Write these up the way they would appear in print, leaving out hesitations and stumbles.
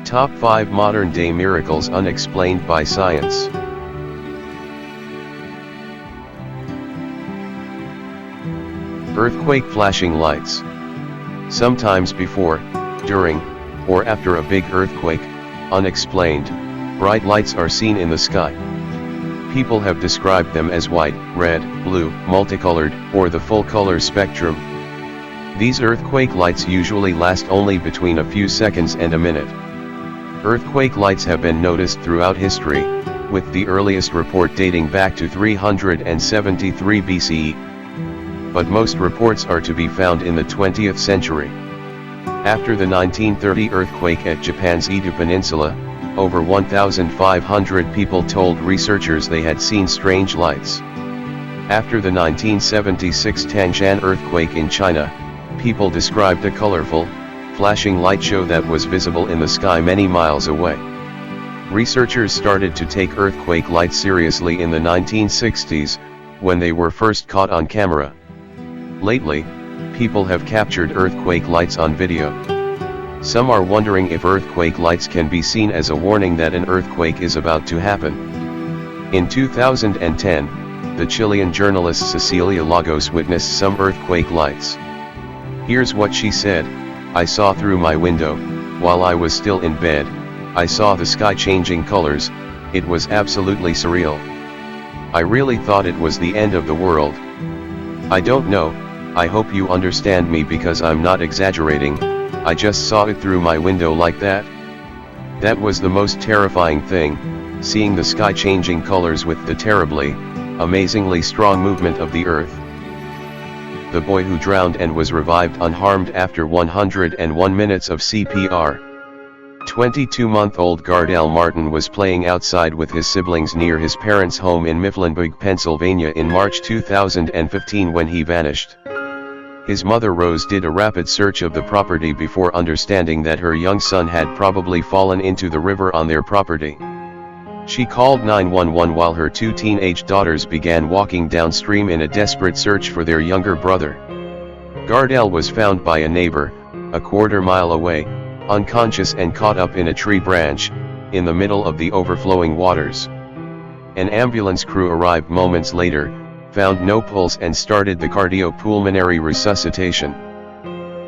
Top 5 Modern-Day Miracles Unexplained by Science. Earthquake flashing lights. Sometimes before, during, or after a big earthquake, unexplained, bright lights are seen in the sky. People have described them as white, red, blue, multicolored, or the full color spectrum. These earthquake lights usually last only between a few seconds and a minute. Earthquake lights have been noticed throughout history, with the earliest report dating back to 373 BCE. But most reports are to be found in the 20th century. After the 1930 earthquake at Japan's Edo Peninsula, over 1,500 people told researchers they had seen strange lights. After the 1976 Tangshan earthquake in China, people described a colorful, flashing light show that was visible in the sky many miles away. Researchers started to take earthquake lights seriously in the 1960s, when they were first caught on camera. Lately, people have captured earthquake lights on video. Some are wondering if earthquake lights can be seen as a warning that an earthquake is about to happen. In 2010, the Chilean journalist Cecilia Lagos witnessed some earthquake lights. Here's what she said: "I saw through my window, while I was still in bed, I saw the sky changing colors. It was absolutely surreal. I really thought it was the end of the world. I don't know, I hope you understand me because I'm not exaggerating, I just saw it through my window like that. That was the most terrifying thing, seeing the sky changing colors with the terribly, amazingly strong movement of the earth." The boy who drowned and was revived unharmed after 101 minutes of CPR. 22-month-old Gardel Martin was playing outside with his siblings near his parents' home in Mifflinburg, Pennsylvania in March 2015 when he vanished. His mother Rose did a rapid search of the property before understanding that her young son had probably fallen into the river on their property. She called 911 while her two teenage daughters began walking downstream in a desperate search for their younger brother. Gardel was found by a neighbor, a quarter-mile away, unconscious and caught up in a tree branch, in the middle of the overflowing waters. An ambulance crew arrived moments later, found no pulse and started the cardiopulmonary resuscitation.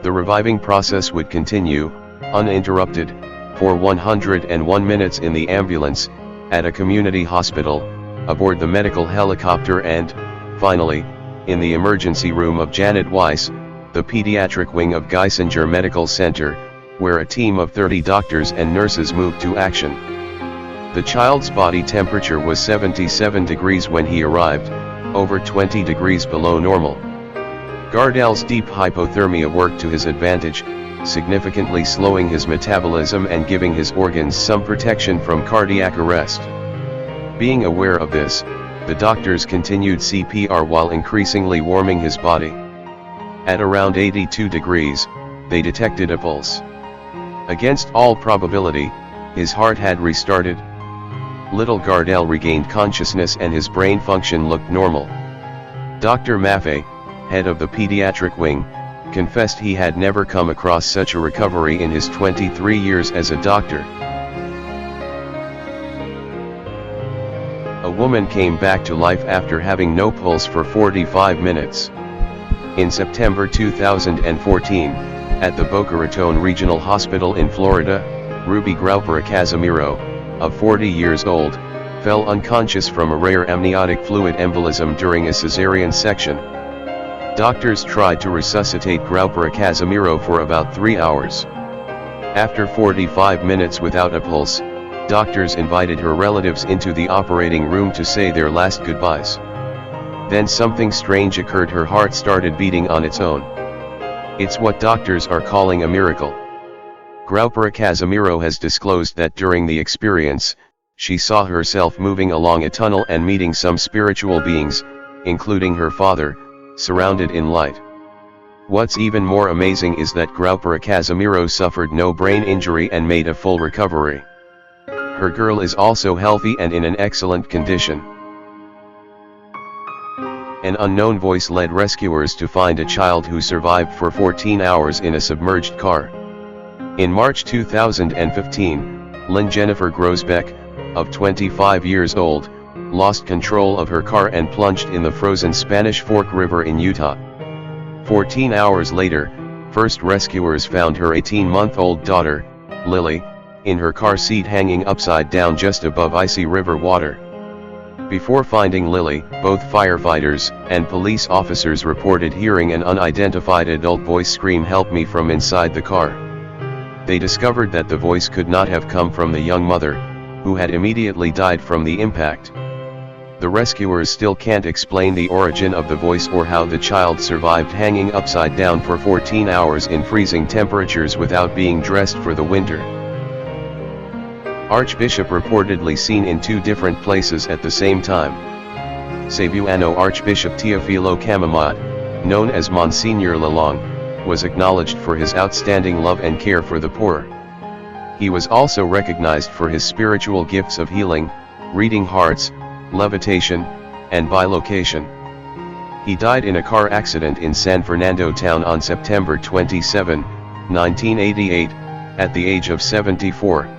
The reviving process would continue, uninterrupted, for 101 minutes in the ambulance, at a community hospital, aboard the medical helicopter and, finally, in the emergency room of Janet Weiss, the pediatric wing of Geisinger Medical Center, where a team of 30 doctors and nurses moved to action. The child's body temperature was 77 degrees when he arrived, over 20 degrees below normal. Gardel's deep hypothermia worked to his advantage, significantly slowing his metabolism and giving his organs some protection from cardiac arrest. Being aware of this, the doctors continued CPR while increasingly warming his body. At around 82 degrees, they detected a pulse. Against all probability, his heart had restarted. Little Gardel regained consciousness and his brain function looked normal. Dr. Maffei, head of the pediatric wing, confessed he had never come across such a recovery in his 23 years as a doctor. A woman came back to life after having no pulse for 45 minutes. In September 2014, at the Boca Raton Regional Hospital in Florida, Ruby Graupera Casimiro, of 40 years old, fell unconscious from a rare amniotic fluid embolism during a cesarean section. Doctors tried to resuscitate Graupera Casimiro for about 3 hours. After 45 minutes without a pulse, doctors invited her relatives into the operating room to say their last goodbyes. Then something strange occurred. Her heart started beating on its own. It's what doctors are calling a miracle. Graupera Casimiro has disclosed that during the experience, she saw herself moving along a tunnel and meeting some spiritual beings, including her father, surrounded in light. What's even more amazing is that Graupera Casimiro suffered no brain injury and made a full recovery. Her girl is also healthy and in an excellent condition. An unknown voice led rescuers to find a child who survived for 14 hours in a submerged car. In March 2015, Lynn Jennifer Grosbeck, of 25 years old, lost control of her car and plunged in the frozen Spanish Fork River in Utah. 14 hours later, first rescuers found her 18-month-old daughter, Lily, in her car seat hanging upside down just above icy river water. Before finding Lily, both firefighters and police officers reported hearing an unidentified adult voice scream, "Help me," from inside the car. They discovered that the voice could not have come from the young mother, who had immediately died from the impact. The rescuers still can't explain the origin of the voice or how the child survived hanging upside down for 14 hours in freezing temperatures without being dressed for the winter. Archbishop reportedly seen in two different places at the same time. Cebuano Archbishop Teofilo Camamat, known as Monsignor Lalong, was acknowledged for his outstanding love and care for the poor. He was also recognized for his spiritual gifts of healing, reading hearts, levitation, and bilocation. He died in a car accident in San Fernando town on September 27, 1988, at the age of 74.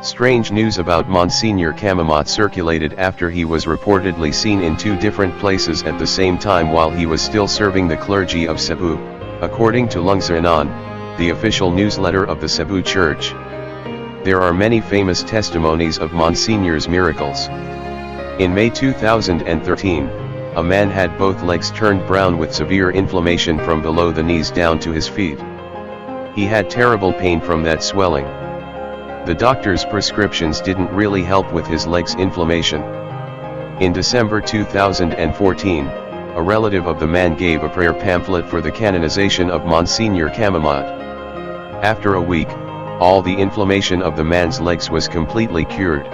Strange news about Monsignor Camamat circulated after he was reportedly seen in two different places at the same time while he was still serving the clergy of Cebu, according to Lungsanan, the official newsletter of the Cebu Church. There are many famous testimonies of Monsignor's miracles. In May 2013, a man had both legs turned brown with severe inflammation from below the knees down to his feet. He had terrible pain from that swelling. The doctor's prescriptions didn't really help with his legs' inflammation. In December 2014, a relative of the man gave a prayer pamphlet for the canonization of Monsignor Camamat. After a week, all the inflammation of the man's legs was completely cured.